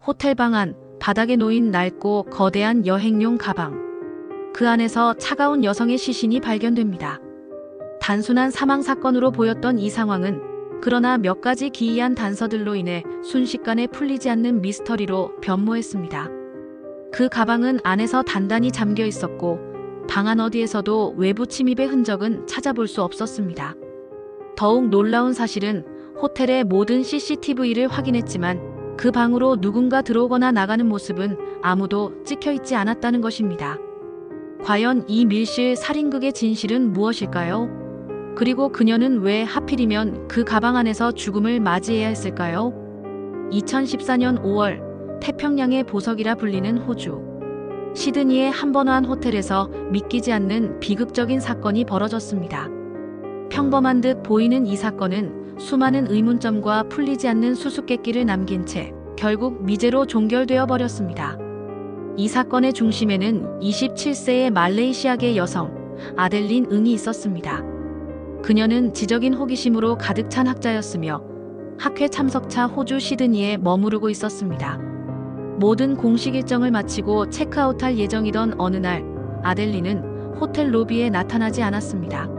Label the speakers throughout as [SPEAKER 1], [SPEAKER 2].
[SPEAKER 1] 호텔 방 안, 바닥에 놓인 낡고 거대한 여행용 가방. 그 안에서 차가운 여성의 시신이 발견됩니다. 단순한 사망 사건으로 보였던 이 상황은 그러나 몇 가지 기이한 단서들로 인해 순식간에 풀리지 않는 미스터리로 변모했습니다. 그 가방은 안에서 단단히 잠겨 있었고 방 안 어디에서도 외부 침입의 흔적은 찾아볼 수 없었습니다. 더욱 놀라운 사실은 호텔의 모든 CCTV를 확인했지만 그 방으로 누군가 들어오거나 나가는 모습은 아무도 찍혀 있지 않았다는 것입니다. 과연 이 밀실 살인극의 진실은 무엇일까요? 그리고 그녀는 왜 하필이면 그 가방 안에서 죽음을 맞이해야 했을까요? 2014년 5월 태평양의 보석이라 불리는 호주 시드니의 한 번화한 호텔에서 믿기지 않는 비극적인 사건이 벌어졌습니다. 평범한 듯 보이는 이 사건은 수많은 의문점과 풀리지 않는 수수께끼를 남긴 채 결국 미제로 종결되어 버렸습니다. 이 사건의 중심에는 27세의 말레이시아계 여성 아델린 응이 있었습니다. 그녀는 지적인 호기심으로 가득 찬 학자였으며 학회 참석차 호주 시드니에 머무르고 있었습니다. 모든 공식 일정을 마치고 체크아웃할 예정이던 어느 날 아델린은 호텔 로비에 나타나지 않았습니다.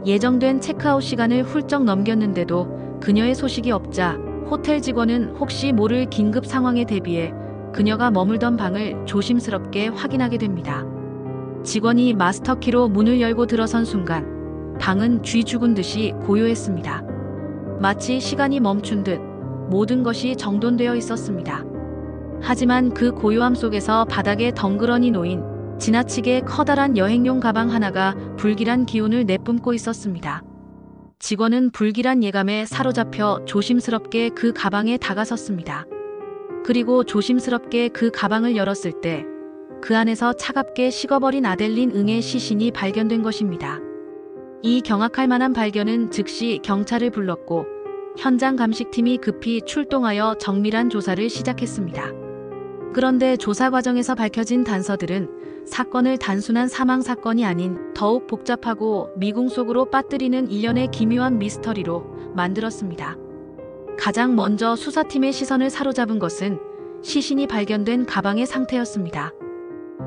[SPEAKER 1] 예정된 체크아웃 시간을 훌쩍 넘겼는데도 그녀의 소식이 없자 호텔 직원은 혹시 모를 긴급 상황에 대비해 그녀가 머물던 방을 조심스럽게 확인하게 됩니다. 직원이 마스터키로 문을 열고 들어선 순간 방은 쥐 죽은 듯이 고요했습니다. 마치 시간이 멈춘 듯 모든 것이 정돈되어 있었습니다. 하지만 그 고요함 속에서 바닥에 덩그러니 놓인 지나치게 커다란 여행용 가방 하나가 불길한 기운을 내뿜고 있었습니다. 직원은 불길한 예감에 사로잡혀 조심스럽게 그 가방에 다가섰습니다. 그리고 조심스럽게 그 가방을 열었을 때 그 안에서 차갑게 식어버린 아델린 응의 시신이 발견된 것입니다. 이 경악할 만한 발견은 즉시 경찰을 불렀고 현장 감식팀이 급히 출동하여 정밀한 조사를 시작했습니다. 그런데 조사 과정에서 밝혀진 단서들은 사건을 단순한 사망 사건이 아닌 더욱 복잡하고 미궁 속으로 빠뜨리는 일련의 기묘한 미스터리로 만들었습니다. 가장 먼저 수사팀의 시선을 사로잡은 것은 시신이 발견된 가방의 상태였습니다.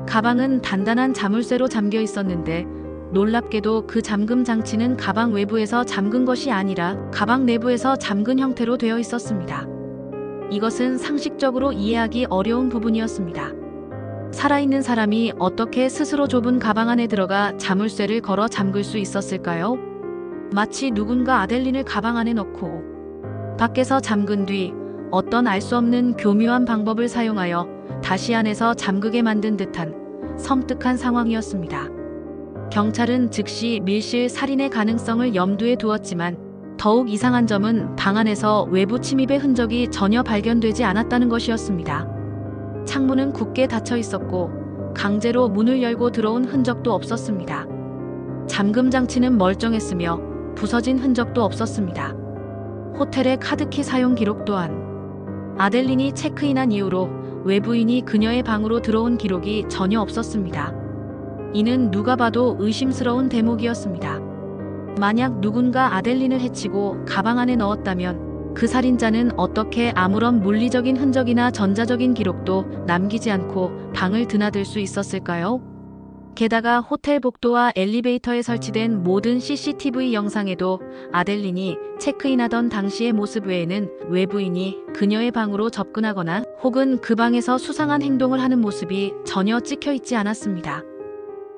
[SPEAKER 1] 가방은 단단한 자물쇠로 잠겨 있었는데 놀랍게도 그 잠금 장치는 가방 외부에서 잠근 것이 아니라 가방 내부에서 잠근 형태로 되어 있었습니다. 이것은 상식적으로 이해하기 어려운 부분이었습니다. 살아있는 사람이 어떻게 스스로 좁은 가방 안에 들어가 자물쇠를 걸어 잠글 수 있었을까요? 마치 누군가 아델린을 가방 안에 넣고 밖에서 잠근 뒤 어떤 알 수 없는 교묘한 방법을 사용하여 다시 안에서 잠그게 만든 듯한 섬뜩한 상황이었습니다. 경찰은 즉시 밀실 살인의 가능성을 염두에 두었지만 더욱 이상한 점은 방 안에서 외부 침입의 흔적이 전혀 발견되지 않았다는 것이었습니다. 창문은 굳게 닫혀 있었고 강제로 문을 열고 들어온 흔적도 없었습니다. 잠금 장치는 멀쩡했으며 부서진 흔적도 없었습니다. 호텔의 카드키 사용 기록 또한 아델린이 체크인한 이후로 외부인이 그녀의 방으로 들어온 기록이 전혀 없었습니다. 이는 누가 봐도 의심스러운 대목이었습니다. 만약 누군가 아델린을 해치고 가방 안에 넣었다면 그 살인자는 어떻게 아무런 물리적인 흔적이나 전자적인 기록도 남기지 않고 방을 드나들 수 있었을까요? 게다가 호텔 복도와 엘리베이터에 설치된 모든 CCTV 영상에도 아델린이 체크인하던 당시의 모습 외에는 외부인이 그녀의 방으로 접근하거나 혹은 그 방에서 수상한 행동을 하는 모습이 전혀 찍혀 있지 않았습니다.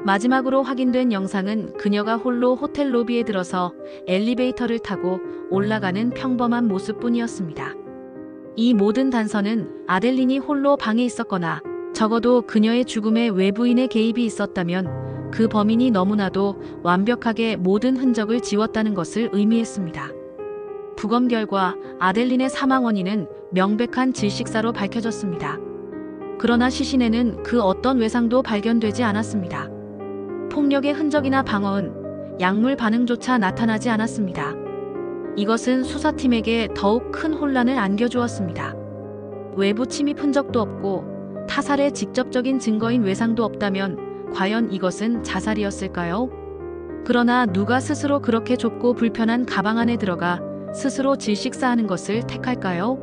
[SPEAKER 1] 마지막으로 확인된 영상은 그녀가 홀로 호텔 로비에 들어서 엘리베이터를 타고 올라가는 평범한 모습뿐이었습니다. 이 모든 단서는 아델린이 홀로 방에 있었거나 적어도 그녀의 죽음에 외부인의 개입이 있었다면 그 범인이 너무나도 완벽하게 모든 흔적을 지웠다는 것을 의미했습니다. 부검 결과 아델린의 사망 원인은 명백한 질식사로 밝혀졌습니다. 그러나 시신에는 그 어떤 외상도 발견되지 않았습니다. 폭력의 흔적이나 방어은, 약물 반응조차 나타나지 않았습니다. 이것은 수사팀에게 더욱 큰 혼란을 안겨주었습니다. 외부 침입 흔적도 없고 타살의 직접적인 증거인 외상도 없다면 과연 이것은 자살이었을까요? 그러나 누가 스스로 그렇게 좁고 불편한 가방 안에 들어가 스스로 질식사하는 것을 택할까요?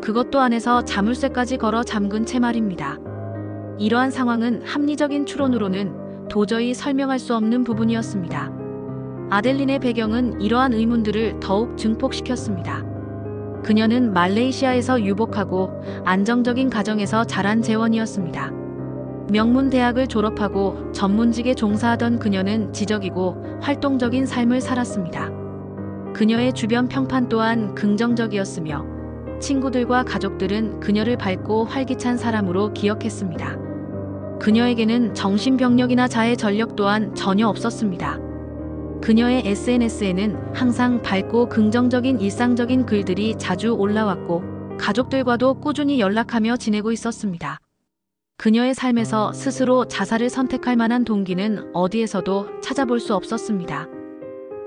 [SPEAKER 1] 그것도 안에서 자물쇠까지 걸어 잠근 채 말입니다. 이러한 상황은 합리적인 추론으로는 도저히 설명할 수 없는 부분이었습니다. 아델린의 배경은 이러한 의문들을 더욱 증폭시켰습니다. 그녀는 말레이시아에서 유복하고 안정적인 가정에서 자란 재원이었습니다. 명문 대학을 졸업하고 전문직에 종사하던 그녀는 지적이고 활동적인 삶을 살았습니다. 그녀의 주변 평판 또한 긍정적이었으며 친구들과 가족들은 그녀를 밝고 활기찬 사람으로 기억했습니다. 그녀에게는 정신병력이나 자해 전력 또한 전혀 없었습니다. 그녀의 SNS에는 항상 밝고 긍정적인 일상적인 글들이 자주 올라왔고 가족들과도 꾸준히 연락하며 지내고 있었습니다. 그녀의 삶에서 스스로 자살을 선택할 만한 동기는 어디에서도 찾아볼 수 없었습니다.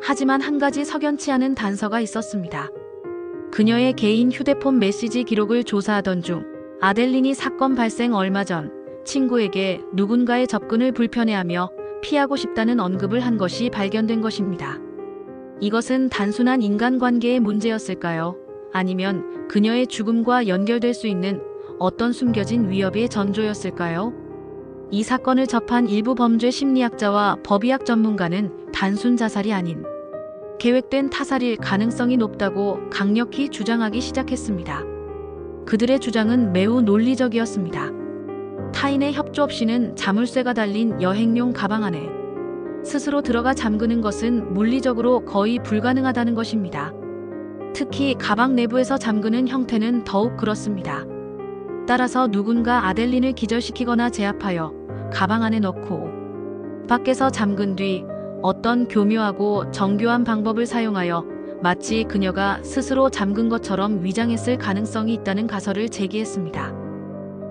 [SPEAKER 1] 하지만 한 가지 석연치 않은 단서가 있었습니다. 그녀의 개인 휴대폰 메시지 기록을 조사하던 중 아델린이 사건 발생 얼마 전 친구에게 누군가의 접근을 불편해하며 피하고 싶다는 언급을 한 것이 발견된 것입니다. 이것은 단순한 인간관계의 문제였을까요? 아니면 그녀의 죽음과 연결될 수 있는 어떤 숨겨진 위협의 전조였을까요? 이 사건을 접한 일부 범죄 심리학자와 법의학 전문가는 단순 자살이 아닌 계획된 타살일 가능성이 높다고 강력히 주장하기 시작했습니다. 그들의 주장은 매우 논리적이었습니다. 타인의 협조 없이는 자물쇠가 달린 여행용 가방 안에 스스로 들어가 잠그는 것은 물리적으로 거의 불가능하다는 것입니다. 특히 가방 내부에서 잠그는 형태는 더욱 그렇습니다. 따라서 누군가 아델린을 기절시키거나 제압하여 가방 안에 넣고 밖에서 잠근 뒤 어떤 교묘하고 정교한 방법을 사용하여 마치 그녀가 스스로 잠근 것처럼 위장했을 가능성이 있다는 가설을 제기했습니다.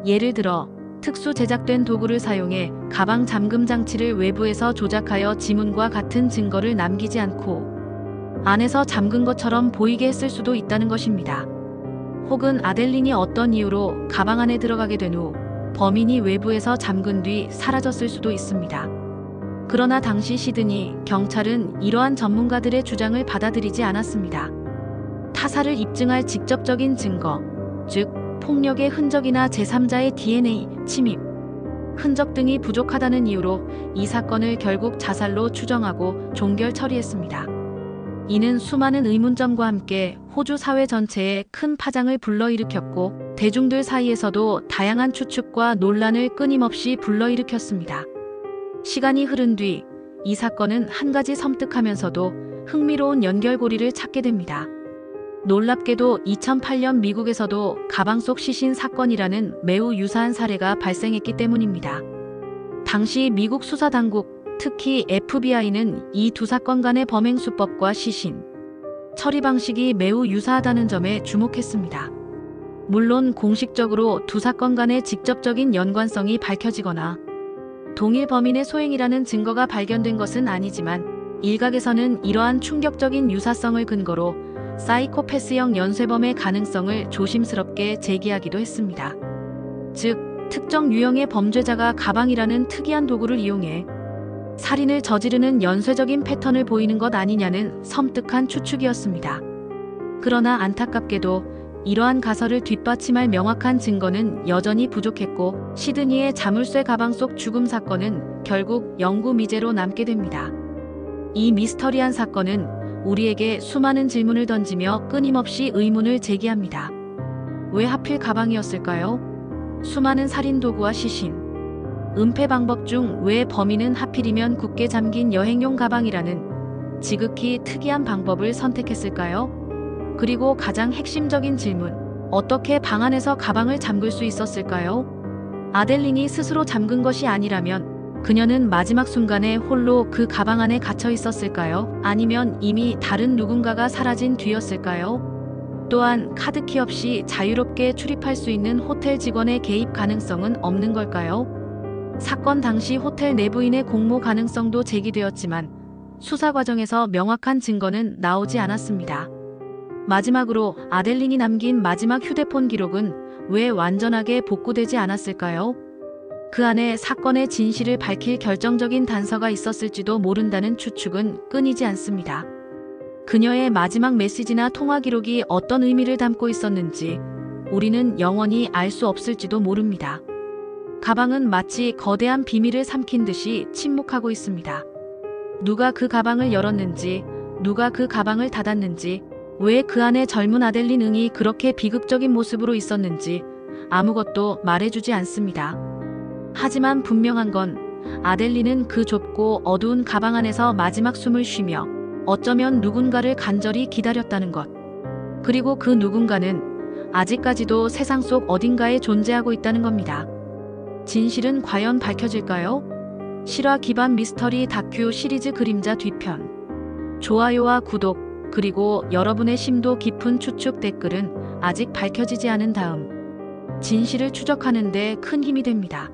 [SPEAKER 1] 예를 들어 특수 제작된 도구를 사용해 가방 잠금 장치를 외부에서 조작하여 지문과 같은 증거를 남기지 않고 안에서 잠근 것처럼 보이게 했을 수도 있다는 것입니다. 혹은 아델린이 어떤 이유로 가방 안에 들어가게 된 후 범인이 외부에서 잠근 뒤 사라졌을 수도 있습니다. 그러나 당시 시드니 경찰은 이러한 전문가들의 주장을 받아들이지 않았습니다. 타살을 입증할 직접적인 증거, 즉 폭력의 흔적이나 제3자의 DNA, 침입, 흔적 등이 부족하다는 이유로 이 사건을 결국 자살로 추정하고 종결 처리했습니다. 이는 수많은 의문점과 함께 호주 사회 전체에 큰 파장을 불러일으켰고 대중들 사이에서도 다양한 추측과 논란을 끊임없이 불러일으켰습니다. 시간이 흐른 뒤 이 사건은 한 가지 섬뜩하면서도 흥미로운 연결고리를 찾게 됩니다. 놀랍게도 2008년 미국에서도 가방 속 시신 사건이라는 매우 유사한 사례가 발생했기 때문입니다. 당시 미국 수사당국, 특히 FBI는 이 두 사건 간의 범행 수법과 시신 처리 방식이 매우 유사하다는 점에 주목했습니다. 물론 공식적으로 두 사건 간의 직접적인 연관성이 밝혀지거나 동일 범인의 소행이라는 증거가 발견된 것은 아니지만 일각에서는 이러한 충격적인 유사성을 근거로 사이코패스형 연쇄범의 가능성을 조심스럽게 제기하기도 했습니다. 즉, 특정 유형의 범죄자가 가방이라는 특이한 도구를 이용해 살인을 저지르는 연쇄적인 패턴을 보이는 것 아니냐는 섬뜩한 추측이었습니다. 그러나 안타깝게도 이러한 가설을 뒷받침할 명확한 증거는 여전히 부족했고 시드니의 자물쇠 가방 속 죽음 사건은 결국 영구 미제로 남게 됩니다. 이 미스터리한 사건은 우리에게 수많은 질문을 던지며 끊임없이 의문을 제기합니다. 왜 하필 가방이었을까요? 수많은 살인 도구와 시신, 은폐 방법 중 왜 범인은 하필이면 굳게 잠긴 여행용 가방이라는 지극히 특이한 방법을 선택했을까요? 그리고 가장 핵심적인 질문, 어떻게 방 안에서 가방을 잠글 수 있었을까요? 아델린이 스스로 잠근 것이 아니라면 그녀는 마지막 순간에 홀로 그 가방 안에 갇혀 있었을까요? 아니면 이미 다른 누군가가 사라진 뒤였을까요? 또한 카드키 없이 자유롭게 출입할 수 있는 호텔 직원의 개입 가능성은 없는 걸까요? 사건 당시 호텔 내부인의 공모 가능성도 제기되었지만 수사 과정에서 명확한 증거는 나오지 않았습니다. 마지막으로 아델린이 남긴 마지막 휴대폰 기록은 왜 완전하게 복구되지 않았을까요? 그 안에 사건의 진실을 밝힐 결정적인 단서가 있었을지도 모른다는 추측은 끊이지 않습니다. 그녀의 마지막 메시지나 통화 기록이 어떤 의미를 담고 있었는지, 우리는 영원히 알 수 없을지도 모릅니다. 가방은 마치 거대한 비밀을 삼킨 듯이 침묵하고 있습니다. 누가 그 가방을 열었는지, 누가 그 가방을 닫았는지, 왜 그 안에 젊은 아델린 응이 그렇게 비극적인 모습으로 있었는지 아무것도 말해주지 않습니다. 하지만 분명한 건 아델린은 그 좁고 어두운 가방 안에서 마지막 숨을 쉬며 어쩌면 누군가를 간절히 기다렸다는 것. 그리고 그 누군가는 아직까지도 세상 속 어딘가에 존재하고 있다는 겁니다. 진실은 과연 밝혀질까요? 실화 기반 미스터리 다큐 시리즈 그림자 뒤편. 좋아요와 구독, 그리고 여러분의 심도 깊은 추측 댓글은 아직 밝혀지지 않은 다음 진실을 추적하는 데 큰 힘이 됩니다.